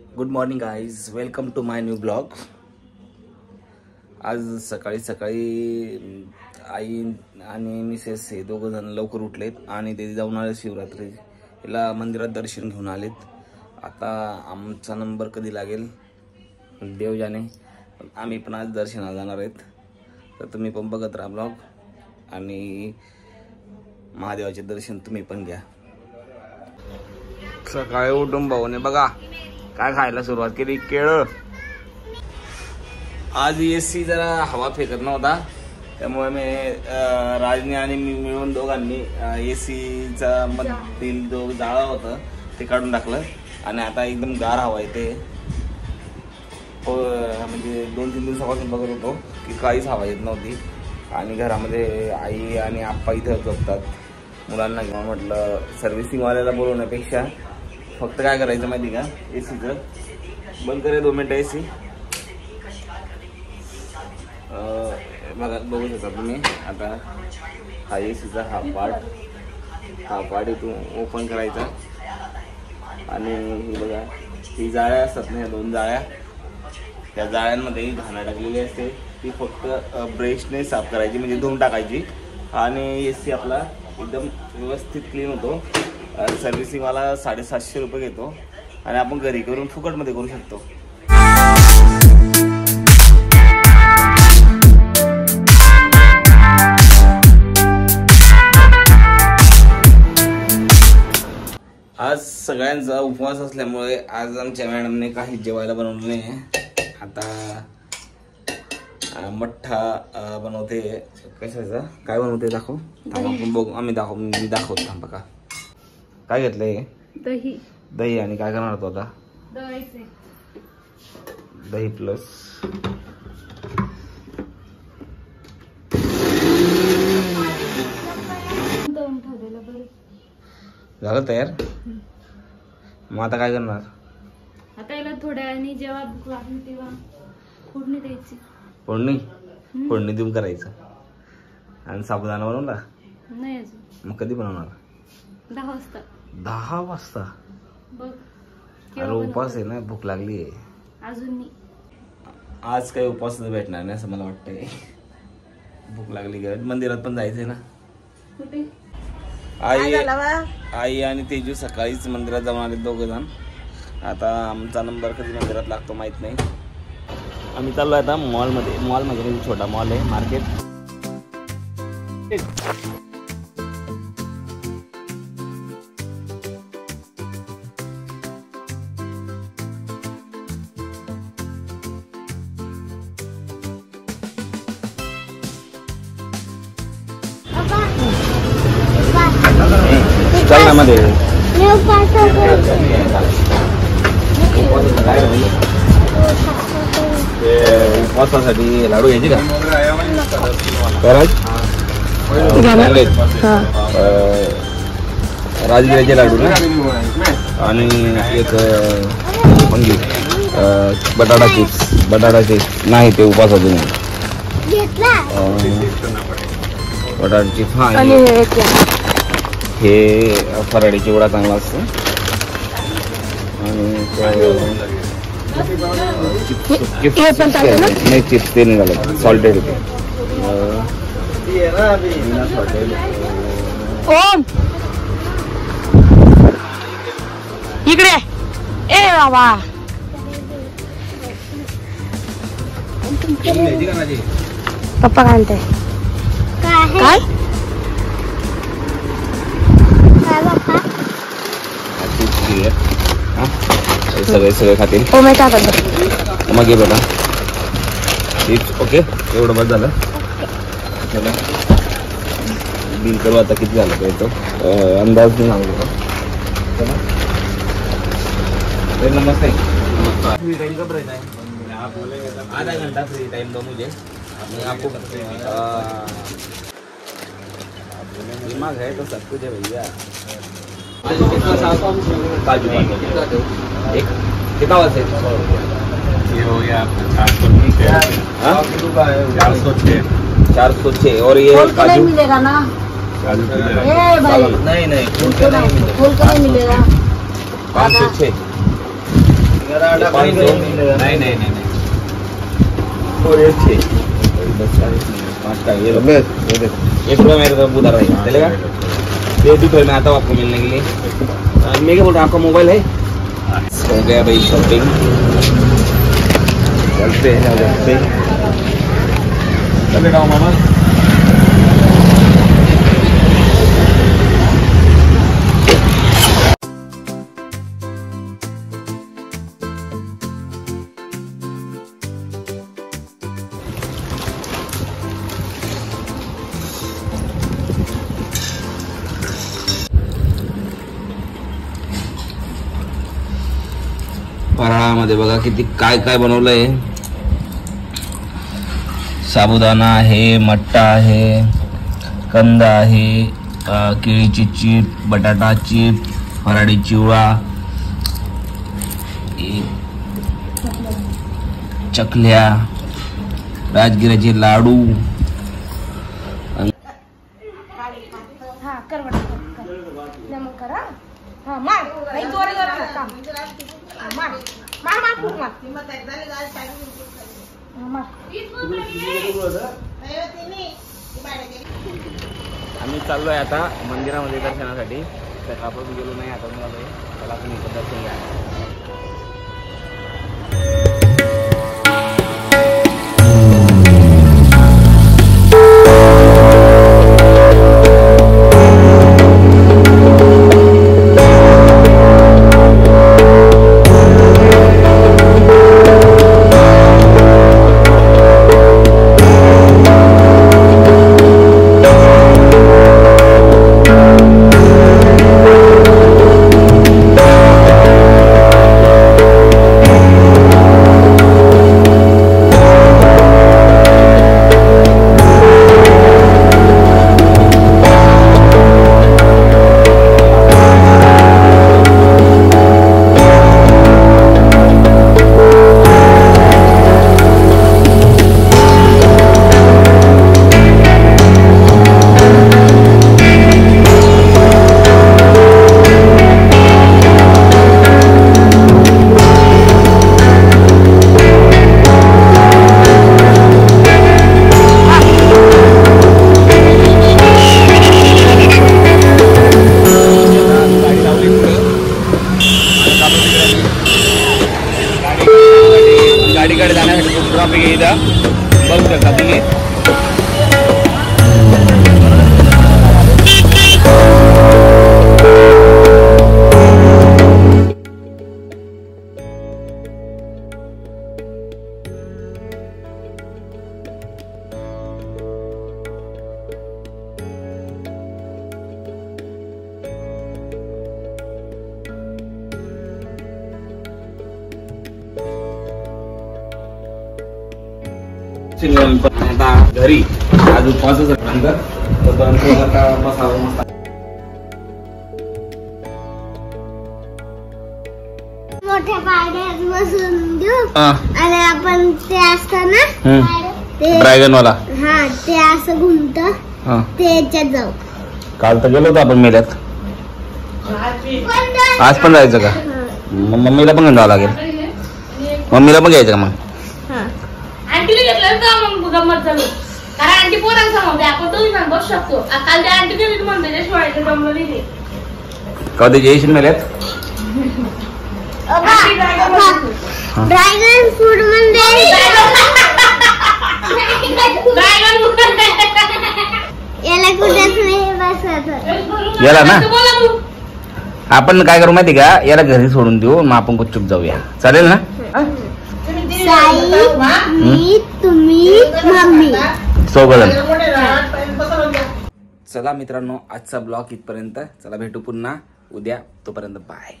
Good morning guys, welcome to my new blog. आज सकाळी सकाळी आई आणि मिसेस हे दोघं जण लवकर उठलेत आणि ते जाऊन आले शिवरात्रीला मंदिरात दर्शन घेऊन आलेत. आता आमचा नंबर कधी लागेल देव जाणे. आम्ही पण आज दर्शनाला जाणार आहेत, तर तुम्ही पण बघत राहा ब्लॉग आणि महादेवाचे दर्शन तुम्ही पण घ्या. सकाळी उठून भाऊने बघा काय खायला सुरुवात केली, केळं. आज एसी जरा हवा फेकत नव्हता, त्यामुळे मी राजने आणि मी मिळून दोघांनी एसीचा मधील जो जाळा होता ते काढून टाकलं आणि आता एकदम गार हवा येते. म्हणजे 2-3 दिवसापासून बघत होतो की काहीच हवा येत नव्हती आणि घरामध्ये आई आणि आप्पा इथं झोपतात. मुलांना घेऊन म्हटलं सर्व्हिसिंगवाल्याला बोलवण्यापेक्षा फक्त काय करायचं माहिती का, एसीचं बंद करे 2 मिनटं एसी. बघा बघू शकता तुम्ही. आता हा एसीचा हा पार्ट इथून ओपन करायचा आणि हे बघा ही जाळ्या असतात ना, ह्या 2 जाळ्या, त्या जाळ्यांमध्ये घाणा टाकलेली असते, ती फक्त ब्रशने साफ करायची, म्हणजे धुवून टाकायची आणि एसी आपला एकदम व्यवस्थित क्लीन होतो. सर्व्हिसिंगवाला 750 रुपये घेतो आणि आपण घरी करून फुकटमध्ये करू शकतो. आज सगळ्यांचा उपवास असल्यामुळे आज आमच्या मॅडमने काही जेवायला बनवलं नाही. आता मठ्ठा बनवते. कशाचा काय बनवते दाखव, आपण बघू. मी दाखवतो थांबा. का काय घेतलंय? दही आणि काय करणार होतो आता? दही प्लस झालं तयार. मग आता काय करणार? आता याला थोड्या वेळाने जेव्हा भूक लागली तेव्हा फोडणी द्यायची. फोडणी देऊन करायचं. आणि साबुदाणा बनवला नाही अजून. मग कधी बनवणार? 10 वाजता. 10 वाजता? बघ अरे उपवास आहे ना, भूक लागली आहे अजून नाही. आज काही उपवास भेटणार नाही असं मला वाटतंय. भूक लागली. मंदिरात पण जायचंय ना. कुठे? आई आणि तेजू सकाळीच मंदिरात जाऊन आले दोघं जण. आता आमचा नंबर कधी मंदिरात लागतो माहित नाही. आम्ही चाललो आता मॉलमध्ये. मॉल म्हणजे छोटा मॉल आहे, मार्केट. मध्ये उपवासासाठी लाडू घ्यायचे का? राजगिऱ्याचे लाडू ना, आणि एक म्हणजे बटाटा चिप्स नाही, ते उपवासाचे नाही. बटाटा चिप्स. हा, हे फराळी चिवडा चांगला असतो. आणि नाही, चिप्स ते निघालं सॉल्टेड होते. इकडे ए बाबा, पप्पा काय म्हणते? काय सगळे खातील. मग ये बेटा चिप्स. ओके, एवढं बस झालं. बिल करू आता किती झालं काय तो अंदाज नाही सांगू का. नमस्ते. फ्री टाइम कब रहता है? आधा घंटा फ्री टाइम दो मुझे. आपको दिमाग है तो सब कुछ है भैया. काजू एक कितना वाला है? ये हो गया 406. और ये काजू मिलेगा ना? काजू नहीं फूल का नहीं मिलेगा. 506. नहीं नहीं नहीं और ये ₹1 मेरे को उधर रहेगा, चलेगा? ये भी मैं आता हूँ आपको मिलने के लिए। मैं क्या बोल रहा हूँ, आपका मोबाइल है? हो गया भाई शॉपिंग, चलते हैं चलते चले जाओ मामा। फराळामध्ये बघा किती काय काय बनवलंय। साबुदाणा आहे, मट्टा आहे, कंदा आहे, केळीची चीप, बटाटा चीप, फराळी चिवडा, चकल्या, राजगिराचे लाडू, आम्ही चाललोय आता मंदिरामध्ये दर्शनासाठी। सकाळपासून गेलो नाही, आता मी आलोय, चला आपण इथं दर्शन घ्या। गाडीकडे जाण्यासाठी खूप ट्रॅफिक आहे इथं, बघू शकता तुम्ही। आता घरी अजून 5 वाजता तोपर्यंत आता बसावं मस्त। मोठ्या पाड्यात बसून देऊ आणि आपण ते असतं ना ते ड्रॅगन वाला, हा ते असं घुमतं, त्याच्यात जाऊ। काल तर गेलो होतो आपण मेल्यात, आज पण जायचं का? मम्मीला पण जावं लागेल, मम्मीला पण घ्यायचं का मग? आंटीला घेतलं का मग गंमत झाली, कारण आंटी पोरांना सांगते आपण दोघी जण बसू शकतो। काल त्या आंटी गेली म्हणते त्याशिवाय जमलं नाही ते। कधी जेशील मेल्यात? ड्रॅगन फ्रूट म्हणजे याला कुठेच नाही बसत, याला ना आपण काय करू माहिती का, याला घरी सोडून देऊ, मग आपण गुपचूप जाऊया, चालेल ना? मी तुम्ही मम्मी चौघजण। चला मित्रांनो, आजचा ब्लॉग इथपर्यंत, चला भेटू पुन्हा उद्या, तोपर्यंत बाय।